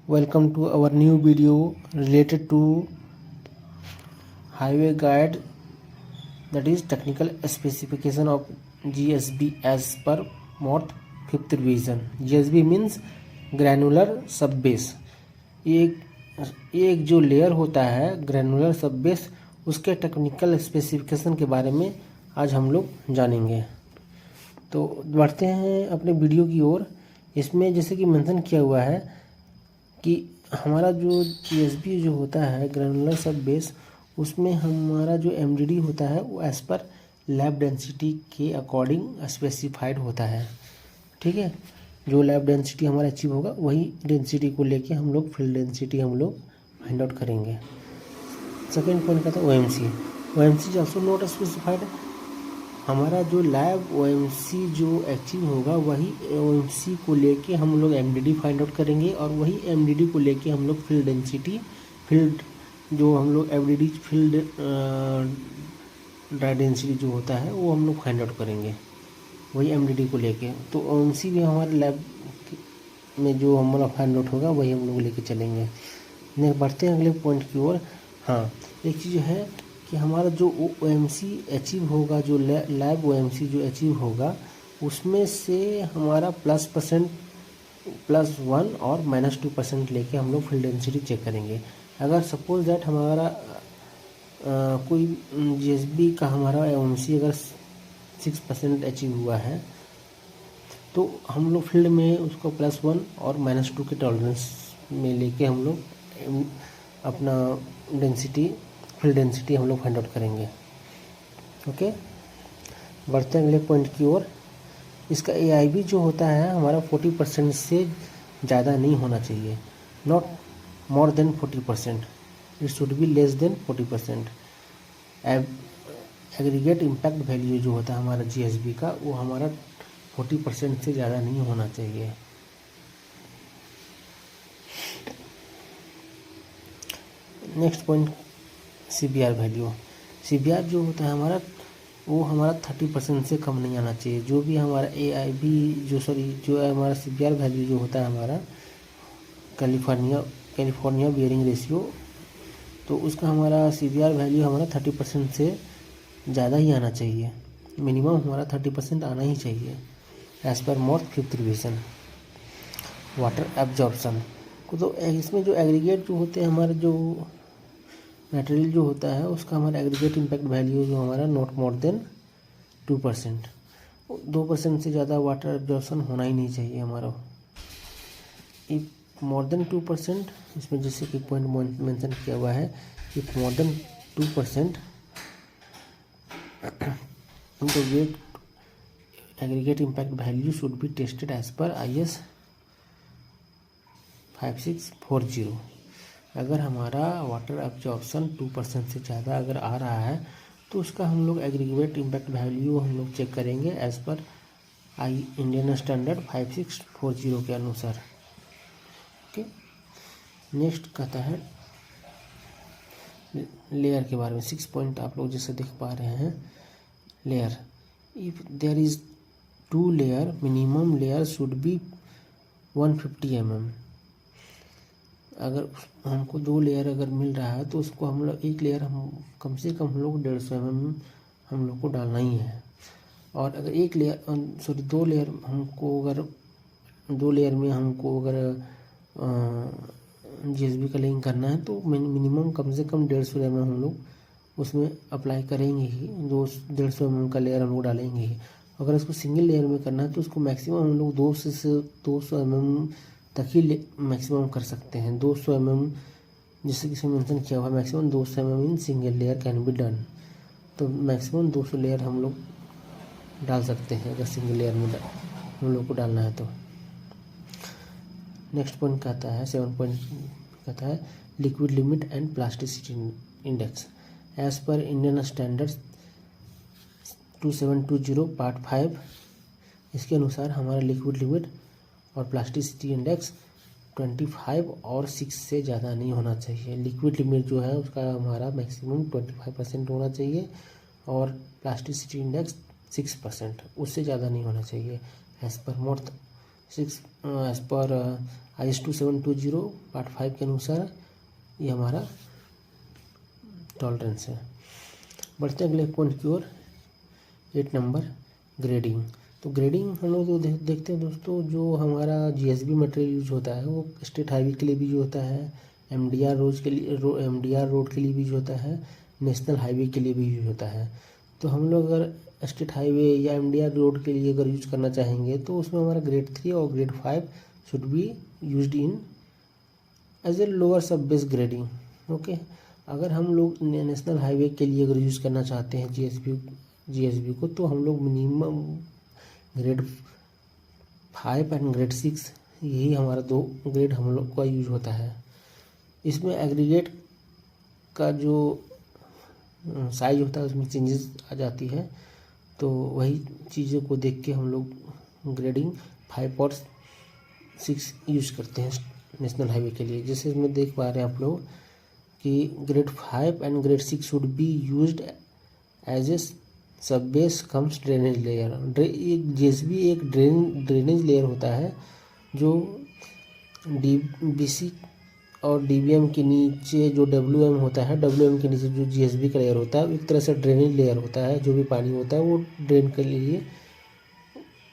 Welcome to our new video related to highway guide, that is technical specification of GSB as per MORTH 5th revision. GSB means granular सब base. एक जो layer होता है granular सब base, उसके technical specification के बारे में आज हम लोग जानेंगे। तो बढ़ते हैं अपने वीडियो की ओर। इसमें जैसे कि मेंशन किया हुआ है कि हमारा जो GSB जो होता है ग्रैनुलर सब बेस, उसमें हमारा जो MDD होता है वो एज पर लैब डेंसिटी के अकॉर्डिंग स्पेसिफाइड होता है। ठीक है, जो लैब डेंसिटी हमारा अचीव होगा वही डेंसिटी को लेके हम लोग फील्ड डेंसिटी हम लोग फाइंड आउट करेंगे। सेकेंड पॉइंट कहता है OMC। OMC is also not specified. हमारा जो लैब OMC जो अचीव होगा वही OMC को लेके हम लोग MDD फाइंड आउट करेंगे, और वही MDD को लेके हम लोग फील्ड डेंसिटी, फील्ड जो हम लोग MDD फील्ड ड्राई डेंसिटी जो होता है वो हम लोग फाइंड आउट करेंगे वही MDD को लेके। तो OMC भी हमारे लैब में जो हमारा फाइंड आउट होगा वही हम लोग लेके चलेंगे। नेक्स्ट बढ़ते हैं अगले पॉइंट की ओर। हाँ, एक चीज़ है कि हमारा जो OMC अचीव होगा, जो लैब OMC जो अचीव होगा, उसमें से हमारा +1 और -2% लेके हम लोग फील्ड डेंसिटी चेक करेंगे। अगर सपोज दैट हमारा कोई GSB का हमारा OMC अगर 6% अचीव हुआ है, तो हम लोग फील्ड में उसको +1 और -2 के टॉलरेंस में लेके हम लोग अपना डेंसिटी, फील्ड डेंसिटी हम लोग फाइंड आउट करेंगे। ओके, बढ़ते हैं अगले पॉइंट की ओर। इसका AIB जो होता है हमारा 40% से ज़्यादा नहीं होना चाहिए, not more than 40%, it should be less than 40%। Aggregate impact value जो होता है हमारा GSB का, वो हमारा 40% से ज़्यादा नहीं होना चाहिए। Next point CBR value. CBR जो होता है हमारा, वो हमारा 30% से कम नहीं आना चाहिए। जो भी हमारा AIB जो हमारा CBR वैल्यू जो होता है हमारा कैलिफोर्निया बियरिंग रेशियो, तो उसका हमारा CBR वैल्यू हमारा 30% से ज़्यादा ही आना चाहिए। मिनिमम हमारा 30% आना ही चाहिए as per MORTH 5th revision. Water absorption, तो इसमें जो एग्रीगेट जो होते हैं हमारे जो मटेरियल जो होता है उसका हमारा एग्रीगेट इम्पैक्ट वैल्यू जो हमारा नॉट मोर देन 2%, 2% से ज़्यादा वाटर एब्जॉर्प्शन होना ही नहीं चाहिए हमारा। इफ मोर देन 2%, इसमें जैसे कि पॉइंट मेंशन किया हुआ है, इफ मोर देन 2% तो wet aggregate impact value should be tested as per IS 5640। अगर हमारा वाटर एब्जॉर्प्शन 2% से ज़्यादा अगर आ रहा है तो उसका हम लोग एग्रीगेट इम्पैक्ट वैल्यू हम लोग चेक करेंगे एज पर इंडियन स्टैंडर्ड 5640 के अनुसार। ओके, नेक्स्ट कहता है लेयर के बारे में। 6 पॉइंट आप लोग जैसे देख पा रहे हैं, layer. If there is 2 layer, minimum layer should be 150 mm। अगर हमको 2 लेयर अगर मिल रहा है तो उसको हम लोग एक लेयर हम कम से कम हम लोग 150 mm हम लोग को डालना ही है। और अगर एक लेयर 2 लेयर हमको अगर 2 लेयर में हमको अगर GSB का लेइंग करना है तो मिनिमम कम से कम 150 mm हम लोग उसमें अप्लाई करेंगे ही, 150 mm का लेयर हम लोग डालेंगे ही। अगर इसको सिंगल लेयर में करना है तो उसको मैक्सिमम हम लोग 200 mm तक ही मैक्सिमम कर सकते हैं। 200 mm जैसे कि मेंशन किया हुआ है, maximum 200 mm in single layer can be done. तो मैक्सिमम 200 लेयर हम लोग डाल सकते हैं अगर सिंगल लेयर में हम लोग को डालना है तो। नेक्स्ट पॉइंट कहता है 7 पॉइंट कहता है liquid limit and plasticity index. As per Indian standards 2720 part 5, इसके अनुसार हमारा लिक्विड लिमिट और प्लास्टिसिटी इंडेक्स 25 और 6 से ज़्यादा नहीं होना चाहिए। लिक्विड लिमिट जो है उसका हमारा मैक्सिमम 25% होना चाहिए और प्लास्टिसिटी इंडेक्स 6%, उससे ज़्यादा नहीं होना चाहिए as per MORTH 6 as per IS 2720 part 5 के अनुसार ये हमारा टॉलरेंस है। बढ़ते हैं अगले पॉइंट की ओर, 8 नंबर ग्रेडिंग। तो ग्रेडिंग हम लोग जो देखते हैं दोस्तों, जो हमारा GSB मटेरियल यूज होता है वो स्टेट हाईवे के लिए भी यूज होता है, MDR रोड के लिए MDR रोड के लिए भी यूज होता है, नेशनल हाईवे के लिए भी यूज होता है। तो हम लोग अगर स्टेट हाईवे या MDR रोड के लिए अगर यूज करना चाहेंगे तो उसमें हमारा ग्रेड 3 और grade 5 should be used in as a lower sub base grading. Okay, अगर हम लोग नेशनल हाईवे के लिए अगर यूज़ करना चाहते हैं GSB को, तो हम लोग मिनिमम ग्रेड 5 एंड ग्रेड 6, यही हमारा 2 ग्रेड हम लोग का यूज होता है। इसमें एग्रीगेट का जो साइज होता है उसमें चेंजेस आ जाती है, तो वही चीज़ों को देख के हम लोग ग्रेडिंग 5 और 6 यूज करते हैं नेशनल हाईवे के लिए। जैसे इसमें देख पा रहे हैं आप लोग कि grade 5 and grade 6 should be used as a sub base cum drainage layer. GSB एक ड्रेनेज लेयर होता है जो DBC और DBM के नीचे जो WM होता है, WM के नीचे जो GSB का लेयर होता है, एक तरह से ड्रेनेज लेयर होता है। जो भी पानी होता है वो ड्रेन के लिए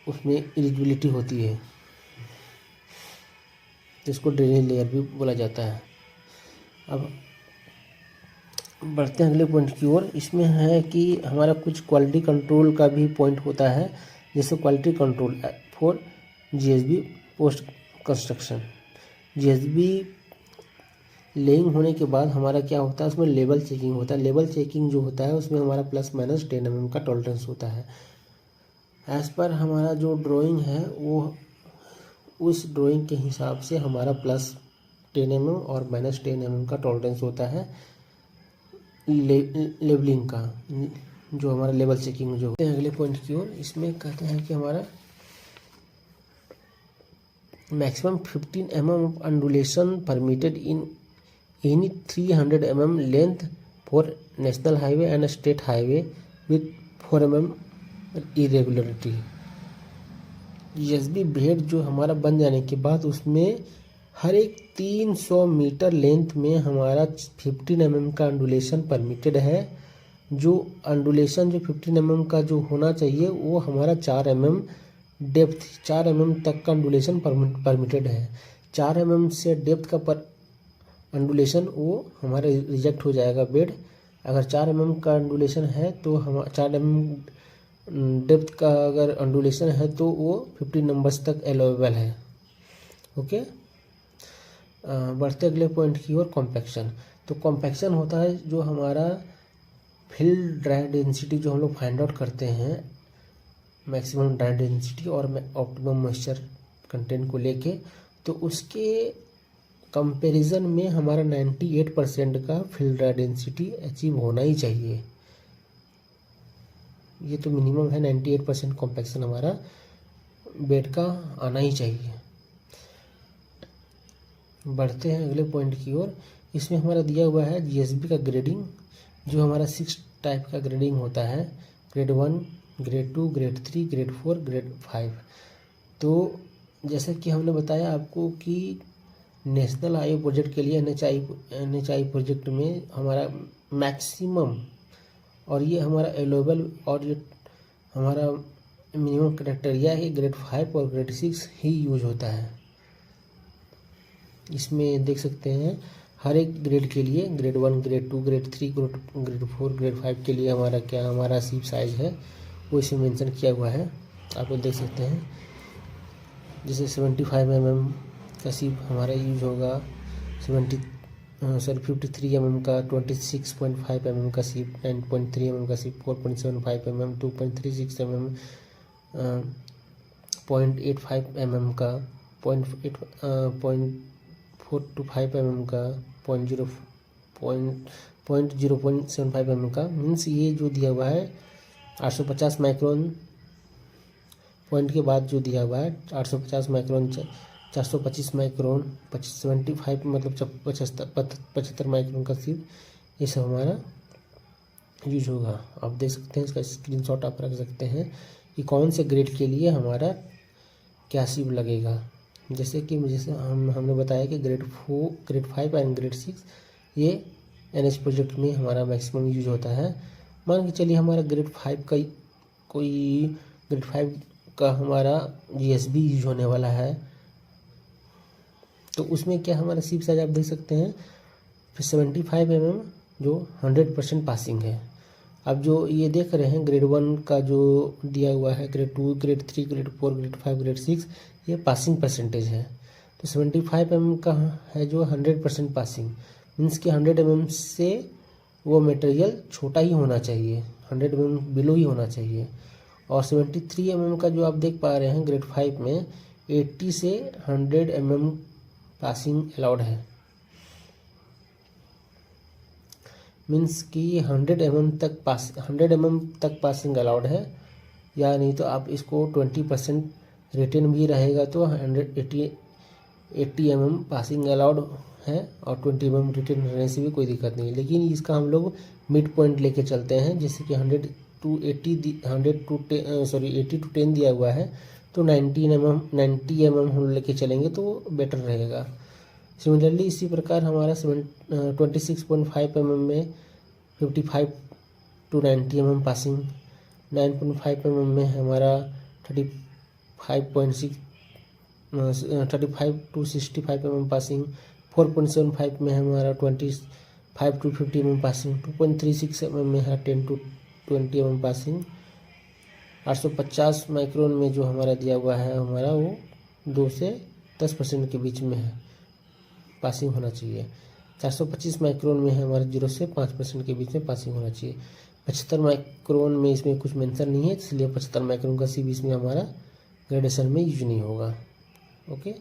उसमें एलिजिबिलिटी होती है, जिसको ड्रेनेज लेयर भी बोला जाता है। अब बढ़ते हैं अगले पॉइंट की ओर। इसमें है कि हमारा कुछ क्वालिटी कंट्रोल का भी पॉइंट होता है, जैसे quality control for GSB post construction. GSB laying होने के बाद हमारा क्या होता है, उसमें लेवल चेकिंग होता है। लेवल चेकिंग जो होता है उसमें हमारा ±10 mm का टॉलरेंस होता है। एज पर हमारा जो ड्राइंग है वो उस ड्राइंग के हिसाब से हमारा +10 mm और -10 mm का टॉलरेंस होता है लेवलिंग का, जो हमारा लेवल चेकिंग जो होता है। अगले पॉइंट की ओर, इसमें कहते हैं कि हमारा maximum 15 mm of undulation permitted in any 300 mm length for national highway and state highway with 4 mm irregularity. GSB bed जो हमारा बन जाने के बाद उसमें हर एक 300 मीटर लेंथ में हमारा 15 mm का अंडुलेशन परमिटेड है। जो अंडुलेशन जो 15 mm का जो होना चाहिए वो हमारा 4 mm डेप्थ 4 mm तक का अंडुलेशन परमिटेड है। 4 mm से डेप्थ का अंडुलेशन वो हमारा रिजेक्ट हो जाएगा बेड। अगर 4 mm का अंडुलेशन है तो हम 4 mm डेप्थ का अगर अंडुलेशन है तो वो 15 नंबर्स तक अलाउेबल है। ओके, बढ़ते अगले पॉइंट की ओर, कॉम्पैक्शन। तो कॉम्पैक्शन होता है जो हमारा फिल ड्राई डेंसिटी जो हम लोग फाइंड आउट करते हैं, मैक्सिमम ड्राई डेंसिटी और ऑप्टिमम मॉइस्चर कंटेंट को लेके, तो उसके कंपैरिजन में हमारा 98% का फिल ड्राई डेंसिटी अचीव होना ही चाहिए। ये तो मिनिमम है, 98% कॉम्पैक्शन हमारा बेड का आना ही चाहिए। बढ़ते हैं अगले पॉइंट की ओर। इसमें हमारा दिया हुआ है GSB का ग्रेडिंग, जो हमारा 6 टाइप का ग्रेडिंग होता है, grade 1, grade 2, grade 3, grade 4, grade 5। तो जैसा कि हमने बताया आपको कि नेशनल हाईवे प्रोजेक्ट के लिए NHI प्रोजेक्ट में हमारा मैक्सिमम और ये हमारा अवेलेबल और ये हमारा मिनिमम क्राइटेरिया है, ग्रेड 5 और ग्रेड 6 ही यूज होता है। इसमें देख सकते हैं हर एक ग्रेड के लिए, grade 1, grade 2, grade 3, grade 4, grade 5 के लिए हमारा क्या हमारा सीप साइज है वो इसमें मेंशन किया हुआ है, आप लोग देख सकते हैं। जैसे 75 mm का सीप हमारा यूज होगा, 53 mm का, 26.5 mm का सीप, 9.3 mm का सीप, 4.75 mm, 2.36 mm, 0.85 mm का, 0.425 mm का, 0.75 mm का। मीन्स ये जो दिया हुआ है 850 माइक्रोन पॉइंट के बाद जो दिया हुआ है 850 माइक्रोन, 425 माइक्रोन, 75 मतलब 75 माइक्रोन का सीप, ये सब हमारा यूज होगा। आप देख सकते हैं, इसका स्क्रीनशॉट आप रख सकते हैं कि कौन से ग्रेड के लिए हमारा क्या सीव लगेगा। जैसे हमने बताया कि ग्रेड 5 एंड ग्रेड 6 ये NH प्रोजेक्ट में हमारा मैक्सिमम यूज होता है। मान के चलिए हमारा ग्रेड 5 का हमारा GSB यूज होने वाला है, तो उसमें क्या हमारा सीव साइज आप देख सकते हैं 75 mm जो 100% पासिंग है। अब जो ये देख रहे हैं ग्रेड 1 का जो दिया हुआ है, grade 2, grade 3, grade 4, grade 5, grade 6, ये पासिंग परसेंटेज है। तो 75 mm का है जो 100% पासिंग, मीन्स कि 100 mm से वो मटेरियल छोटा ही होना चाहिए, 100 mm बिलो ही होना चाहिए। और 73 mm का जो आप देख पा रहे हैं ग्रेड 5 में 80 से 100 mm पासिंग अलाउड है, मीन्स कि 100 mm तक पासिंग अलाउड है। या नहीं तो आप इसको 20% रिटर्न भी रहेगा तो 80 mm पासिंग अलाउड है और 20 mm रिटर्न रहने से भी कोई दिक्कत नहीं है। लेकिन इसका हम लोग मिड पॉइंट लेके चलते हैं, जैसे कि 80 to 10 दिया हुआ है, तो 90 mm हम लेके चलेंगे तो बेटर रहेगा। सिमिलरली इसी प्रकार हमारा 26.5 mm में 55 to 90 mm पासिंग, 9.5 mm में हमारा 35 to 65 mm पासिंग, 4.75 में हमारा 25 to 50 mm पासिंग, 2.36 mm में है 10 to 20 mm पासिंग, 850 माइक्रोन में जो हमारा दिया हुआ है हमारा वो 2 से 10% के बीच में है पासिंग होना चाहिए। 425 माइक्रोन में है हमारा 0 से 5% के बीच में पासिंग होना चाहिए। 75 माइक्रोन में इसमें कुछ मेंशन नहीं है, इसलिए 75 माइक्रोन का सीवी इसमें हमारा ग्रेडेशन में यूज नहीं होगा। ओके।